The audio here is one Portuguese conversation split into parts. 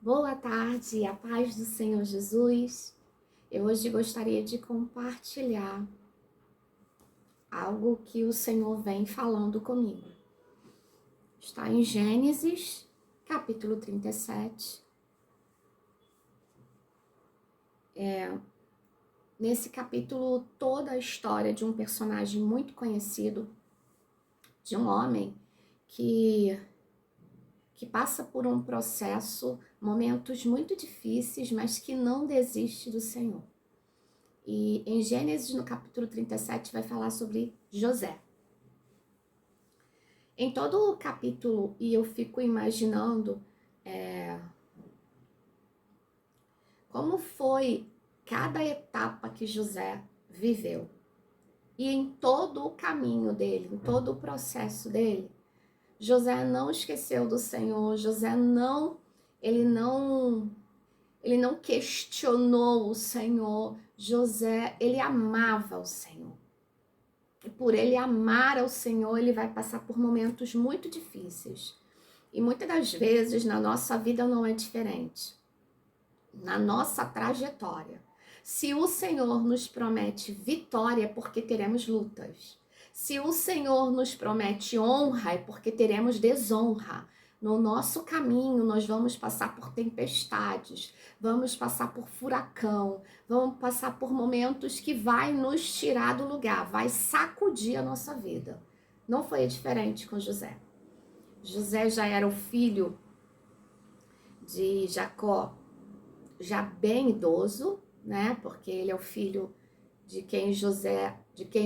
Boa tarde, a paz do Senhor Jesus. Eu hoje gostaria de compartilhar algo que o Senhor vem falando comigo. Está em Gênesis, capítulo 37. Nesse capítulo, toda a história de um personagem muito conhecido, de um homem que passa por um processo, momentos muito difíceis, mas que não desiste do Senhor. E em Gênesis, no capítulo 37, vai falar sobre José. Em todo o capítulo, e eu fico imaginando como foi cada etapa que José viveu. E em todo o caminho dele, em todo o processo dele, José não esqueceu do Senhor, ele não questionou o Senhor. José, ele amava o Senhor. E por ele amar ao Senhor, ele vai passar por momentos muito difíceis. E muitas das vezes na nossa vida não é diferente. Na nossa trajetória. Se o Senhor nos promete vitória, é porque teremos lutas. Se o Senhor nos promete honra, é porque teremos desonra. No nosso caminho, nós vamos passar por tempestades, vamos passar por furacão, vamos passar por momentos que vai nos tirar do lugar, vai sacudir a nossa vida. Não foi diferente com José. José já era o filho de Jacó, já bem idoso, né? Porque ele é o filho de quem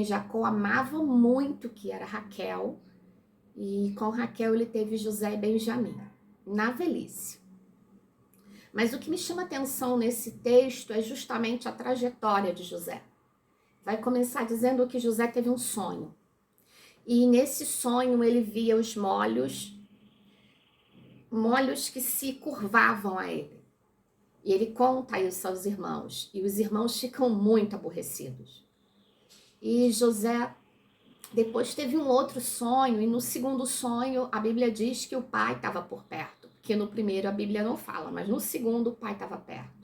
Jacó amava muito, que era Raquel. E com Raquel ele teve José e Benjamim, na velhice. Mas o que me chama atenção nesse texto é justamente a trajetória de José. Vai começar dizendo que José teve um sonho. E nesse sonho ele via os molhos que se curvavam a ele. E ele conta isso aos irmãos. E os irmãos ficam muito aborrecidos. E José depois teve um outro sonho. E no segundo sonho, a Bíblia diz que o pai estava por perto. Porque no primeiro a Bíblia não fala, mas no segundo o pai estava perto.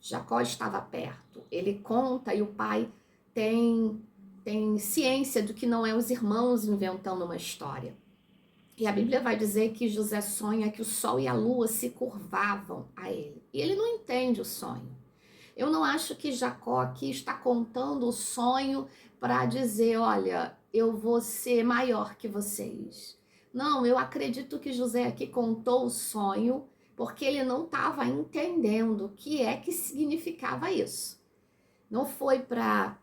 Jacó estava perto. Ele conta e o pai tem ciência do que não é os irmãos inventando uma história. E a Bíblia vai dizer que José sonha que o sol e a lua se curvavam a ele. E ele não entende o sonho. Eu não acho que Jacó aqui está contando o sonho para dizer, olha, eu vou ser maior que vocês. Não, eu acredito que José aqui contou o sonho porque ele não estava entendendo o que é que significava isso. Não foi para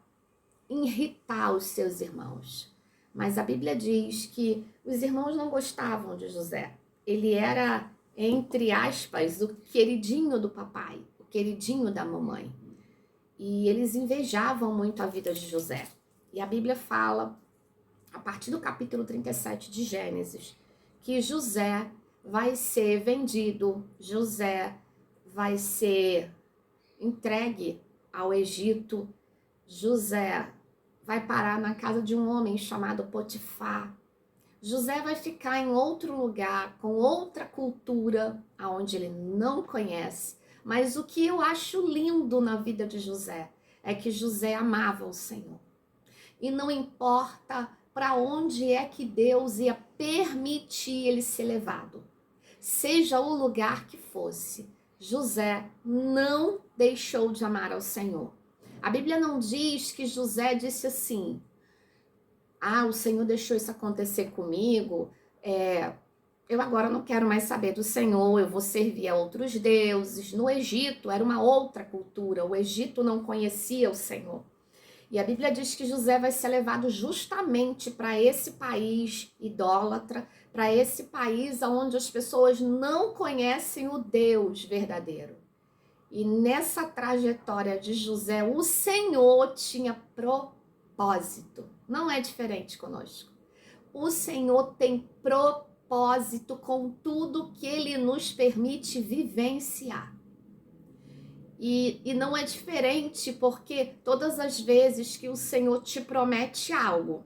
irritar os seus irmãos. Mas a Bíblia diz que os irmãos não gostavam de José. Ele era, entre aspas, o queridinho do papai, o queridinho da mamãe. E eles invejavam muito a vida de José. E a Bíblia fala, a partir do capítulo 37 de Gênesis, que José vai ser vendido, José vai ser entregue ao Egito, José vai parar na casa de um homem chamado Potifar. José vai ficar em outro lugar, com outra cultura, aonde ele não conhece. Mas o que eu acho lindo na vida de José é que José amava o Senhor. E não importa para onde é que Deus ia permitir ele ser levado. Seja o lugar que fosse, José não deixou de amar ao Senhor. A Bíblia não diz que José disse assim, o Senhor deixou isso acontecer comigo, eu agora não quero mais saber do Senhor, eu vou servir a outros deuses. No Egito era uma outra cultura, o Egito não conhecia o Senhor. E a Bíblia diz que José vai ser levado justamente para esse país idólatra, para esse país onde as pessoas não conhecem o Deus verdadeiro. E nessa trajetória de José, o Senhor tinha propósito. Não é diferente conosco. O Senhor tem propósito com tudo que Ele nos permite vivenciar. E não é diferente porque todas as vezes que o Senhor te promete algo,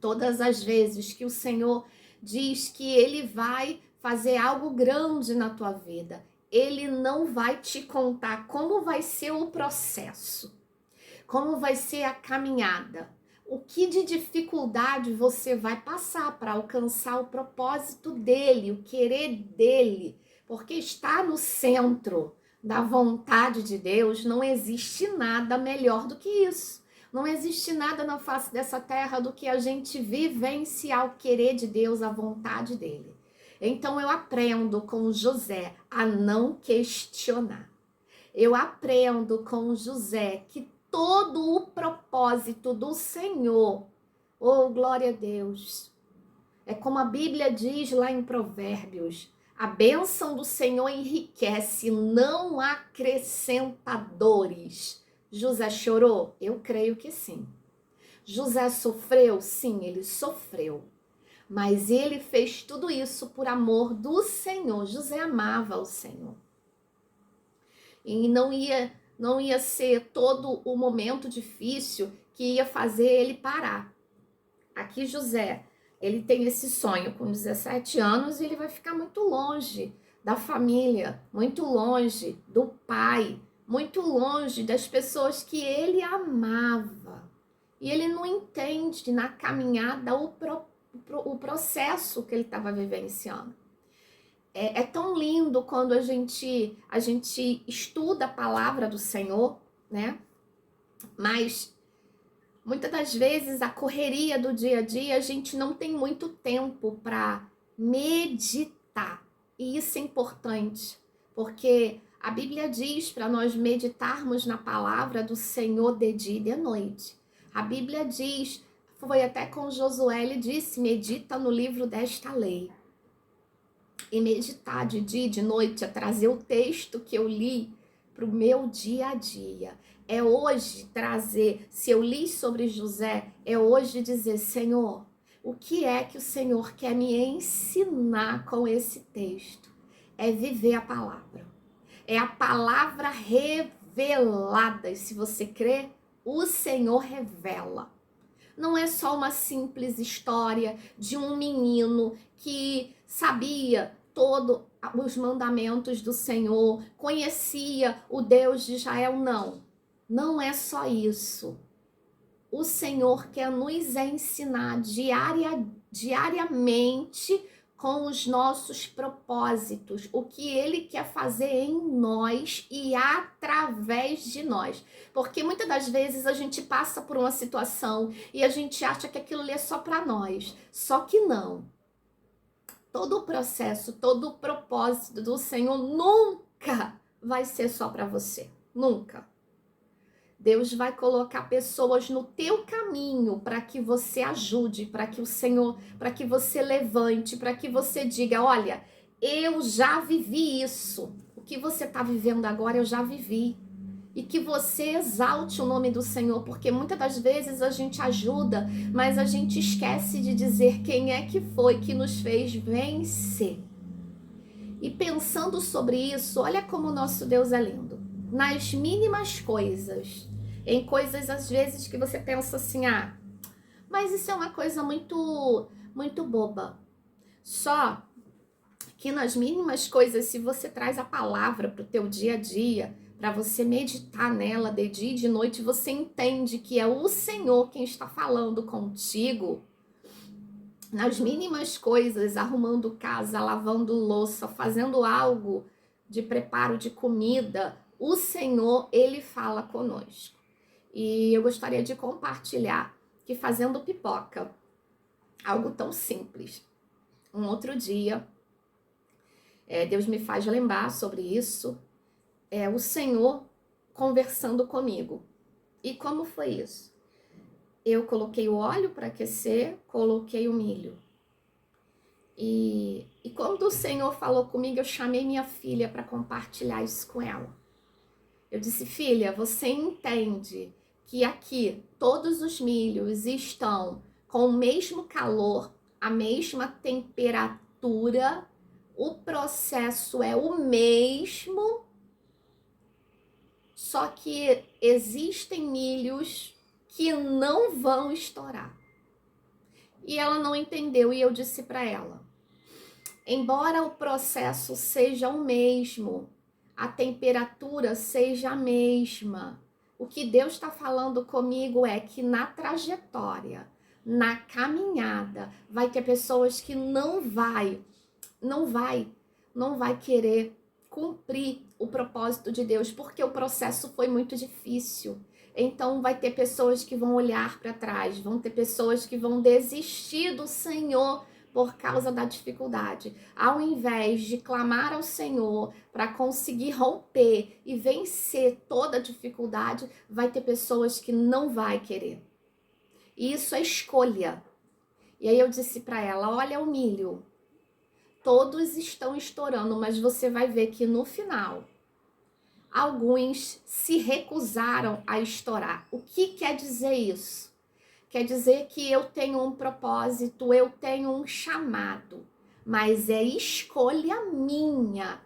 todas as vezes que o Senhor diz que Ele vai fazer algo grande na tua vida, ele não vai te contar como vai ser o processo, como vai ser a caminhada, o que de dificuldade você vai passar para alcançar o propósito dele, o querer dele, porque está no centro da vontade de Deus, não existe nada melhor do que isso. Não existe nada na face dessa terra do que a gente vivenciar o querer de Deus, a vontade dele. Então eu aprendo com José a não questionar. Eu aprendo com José que todo o propósito do Senhor, oh glória a Deus, é como a Bíblia diz lá em Provérbios, a bênção do Senhor enriquece, não acrescenta dores. José chorou? Eu creio que sim. José sofreu? Sim, ele sofreu. Mas ele fez tudo isso por amor do Senhor. José amava o Senhor. E não ia ser todo o momento difícil que ia fazer ele parar. Aqui José, ele tem esse sonho com 17 anos e ele vai ficar muito longe da família, muito longe do pai, muito longe das pessoas que ele amava. E ele não entende na caminhada o processo que ele estava vivenciando. É tão lindo quando a gente estuda a palavra do Senhor, né? Mas muitas das vezes a correria do dia a dia, a gente não tem muito tempo para meditar. E isso é importante, porque a Bíblia diz para nós meditarmos na palavra do Senhor de dia e de noite. A Bíblia diz, foi até com Josué, ele disse, medita no livro desta lei. E meditar de dia e de noite é trazer o texto que eu li para o meu dia a dia. É hoje trazer, se eu li sobre José, é hoje dizer, Senhor, o que é que o Senhor quer me ensinar com esse texto? É viver a palavra. É a palavra revelada. E se você crê, o Senhor revela. Não é só uma simples história de um menino que sabia todos os mandamentos do Senhor, conhecia o Deus de Israel, não. Não é só isso. O Senhor quer nos ensinar diariamente com os nossos propósitos, o que Ele quer fazer em nós e através de nós. Porque muitas das vezes a gente passa por uma situação e a gente acha que aquilo ali é só para nós. Só que não. Todo o processo, todo o propósito do Senhor nunca vai ser só para você. Nunca. Deus vai colocar pessoas no teu caminho para que você ajude, para que o Senhor, para que você levante, para que você diga, olha, eu já vivi isso. O que você está vivendo agora eu já vivi. E que você exalte o nome do Senhor, porque muitas das vezes a gente ajuda, mas a gente esquece de dizer quem é que foi que nos fez vencer. E pensando sobre isso, olha como o nosso Deus é lindo. Nas mínimas coisas, em coisas às vezes que você pensa assim, mas isso é uma coisa muito boba. Só que nas mínimas coisas, se você traz a palavra para o teu dia a dia, para você meditar nela de dia e de noite, você entende que é o Senhor quem está falando contigo. Nas mínimas coisas, arrumando casa, lavando louça, fazendo algo de preparo de comida, o Senhor, Ele fala conosco. E eu gostaria de compartilhar que fazendo pipoca, algo tão simples. Um outro dia, Deus me faz lembrar sobre isso, o Senhor conversando comigo. E como foi isso? Eu coloquei o óleo para aquecer, coloquei o milho. E quando o Senhor falou comigo, eu chamei minha filha para compartilhar isso com ela. Eu disse, filha, você entende que aqui todos os milhos estão com o mesmo calor, a mesma temperatura, o processo é o mesmo, só que existem milhos que não vão estourar. E ela não entendeu e eu disse para ela, embora o processo seja o mesmo, a temperatura seja a mesma. O que Deus está falando comigo é que na trajetória, na caminhada, vai ter pessoas que não vai querer cumprir o propósito de Deus, porque o processo foi muito difícil. Então vai ter pessoas que vão olhar para trás, vão ter pessoas que vão desistir do Senhor por causa da dificuldade. Ao invés de clamar ao Senhor para conseguir romper e vencer toda a dificuldade, vai ter pessoas que não vai querer. E isso é escolha. E aí eu disse para ela, olha o milho, todos estão estourando, mas você vai ver que no final, alguns se recusaram a estourar. O que quer dizer isso? Quer dizer que eu tenho um propósito, eu tenho um chamado, mas é escolha minha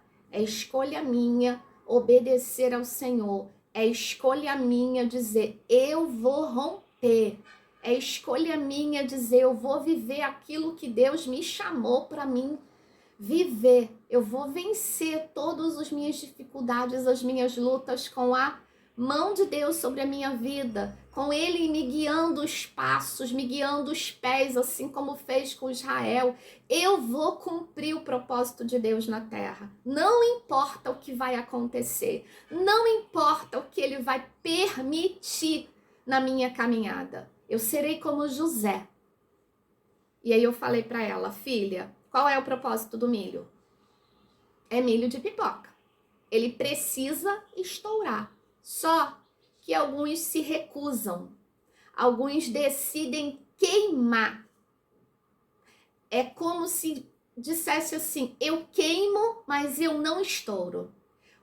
obedecer ao Senhor, é escolha minha dizer, eu vou romper, é escolha minha dizer, eu vou viver aquilo que Deus me chamou para mim viver, eu vou vencer todas as minhas dificuldades, as minhas lutas com a mão de Deus sobre a minha vida, com Ele me guiando os passos, me guiando os pés, assim como fez com Israel. Eu vou cumprir o propósito de Deus na terra. Não importa o que vai acontecer, não importa o que Ele vai permitir na minha caminhada. Eu serei como José. E aí eu falei para ela, filha, qual é o propósito do milho? É milho de pipoca. Ele precisa estourar. Só que alguns se recusam. Alguns decidem queimar. É como se dissesse assim, eu queimo, mas eu não estouro.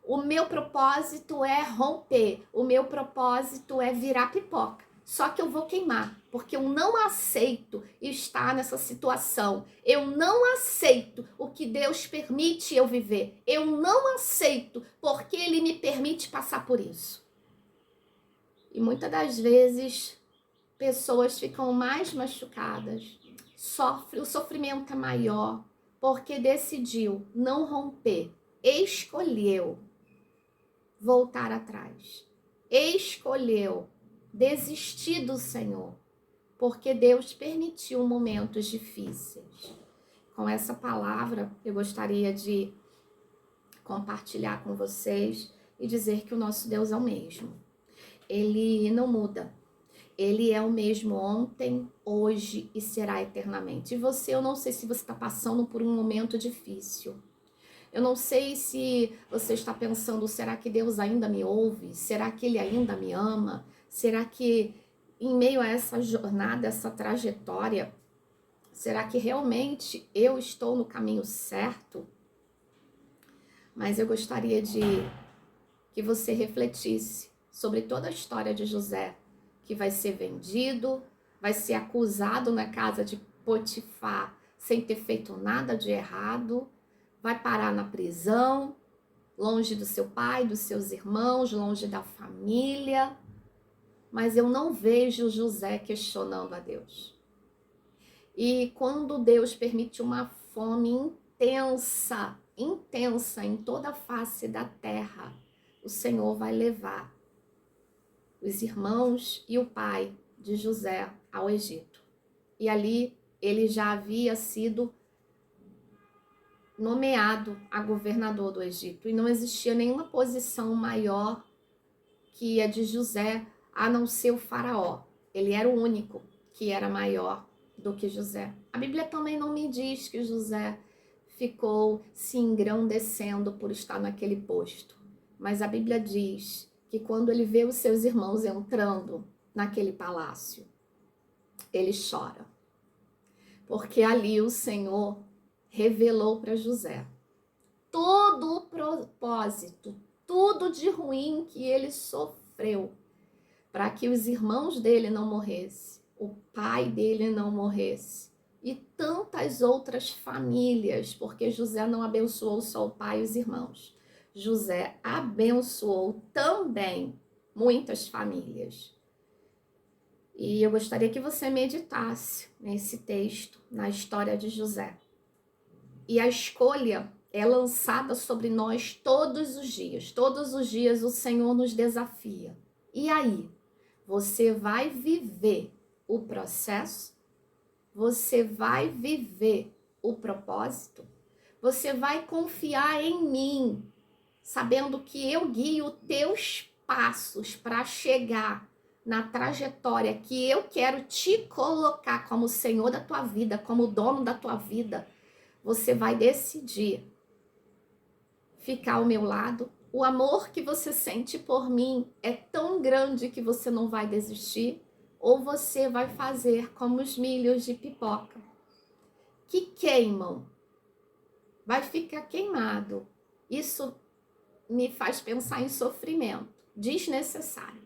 O meu propósito é romper. O meu propósito é virar pipoca. Só que eu vou queimar, porque eu não aceito estar nessa situação. Eu não aceito o que Deus permite eu viver. Eu não aceito porque Ele me permite passar por isso. E muitas das vezes, pessoas ficam mais machucadas. O sofrimento é maior, porque decidiu não romper. Escolheu voltar atrás. Escolheu desistir do Senhor, porque Deus permitiu momentos difíceis. Com essa palavra, eu gostaria de compartilhar com vocês e dizer que o nosso Deus é o mesmo. Ele não muda. Ele é o mesmo ontem, hoje e será eternamente. E você, eu não sei se você está passando por um momento difícil. Eu não sei se você está pensando, será que Deus ainda me ouve? Será que Ele ainda me ama? Será que em meio a essa jornada, essa trajetória, será que realmente eu estou no caminho certo? Mas eu gostaria de que você refletisse sobre toda a história de José, que vai ser vendido, vai ser acusado na casa de Potifar sem ter feito nada de errado, vai parar na prisão, longe do seu pai, dos seus irmãos, longe da família. Mas eu não vejo José questionando a Deus. E quando Deus permite uma fome intensa em toda a face da terra, o Senhor vai levar os irmãos e o pai de José ao Egito. E ali ele já havia sido nomeado a governador do Egito. E não existia nenhuma posição maior que a de José, a não ser o faraó. Ele era o único que era maior do que José. A Bíblia também não me diz que José ficou se engrandecendo por estar naquele posto. Mas a Bíblia diz que quando ele vê os seus irmãos entrando naquele palácio, ele chora. Porque ali o Senhor revelou para José todo o propósito, tudo de ruim que ele sofreu, para que os irmãos dele não morressem, o pai dele não morresse, e tantas outras famílias, porque José não abençoou só o pai e os irmãos. José abençoou também muitas famílias. E eu gostaria que você meditasse nesse texto, na história de José. E a escolha é lançada sobre nós todos os dias. Todos os dias o Senhor nos desafia. E aí, você vai viver o processo? Você vai viver o propósito? Você vai confiar em mim, sabendo que eu guio teus passos para chegar na trajetória que eu quero te colocar como Senhor da tua vida, como dono da tua vida. Você vai decidir ficar ao meu lado. O amor que você sente por mim é tão grande que você não vai desistir, ou você vai fazer como os milhos de pipoca, que queimam, vai ficar queimado. Isso me faz pensar em sofrimento desnecessário,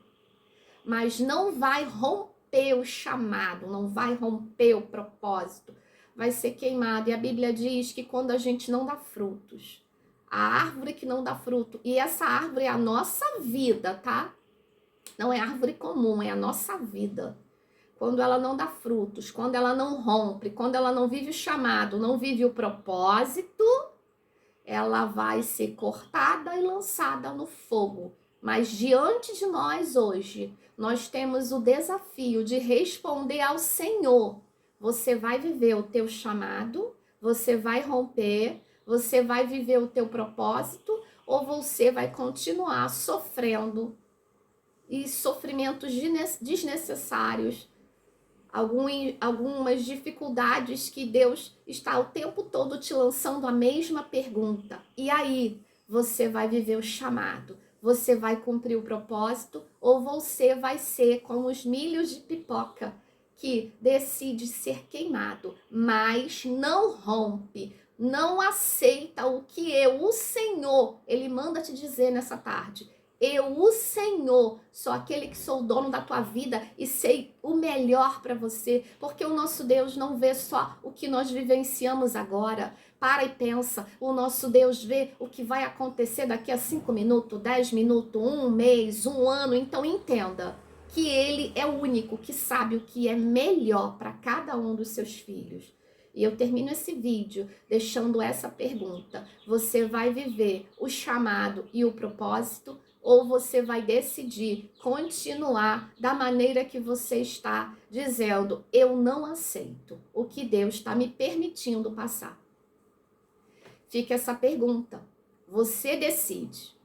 mas não vai romper o chamado, não vai romper o propósito, vai ser queimado. E a Bíblia diz que quando a gente não dá frutos, a árvore que não dá fruto, e essa árvore é a nossa vida, tá? Não é árvore comum, é a nossa vida. Quando ela não dá frutos, quando ela não rompe, quando ela não vive o chamado, não vive o propósito, ela vai ser cortada e lançada no fogo. Mas diante de nós hoje, nós temos o desafio de responder ao Senhor. Você vai viver o teu chamado, você vai romper, você vai viver o teu propósito, ou você vai continuar sofrendo e sofrimentos desnecessários, algumas dificuldades que Deus está o tempo todo te lançando a mesma pergunta. E aí, você vai viver o chamado? Você vai cumprir o propósito? Ou você vai ser como os milhos de pipoca que decide ser queimado, mas não rompe, não aceita o que o Senhor, Ele manda te dizer nessa tarde. Eu, o Senhor, sou aquele que sou o dono da tua vida e sei o melhor para você, porque o nosso Deus não vê só o que nós vivenciamos agora. Para e pensa, o nosso Deus vê o que vai acontecer daqui a 5 minutos, 10 minutos, um mês, um ano. Então entenda que Ele é o único que sabe o que é melhor para cada um dos seus filhos. E eu termino esse vídeo deixando essa pergunta: você vai viver o chamado e o propósito? Ou você vai decidir continuar da maneira que você está dizendo, eu não aceito o que Deus está me permitindo passar? Fica essa pergunta. Você decide.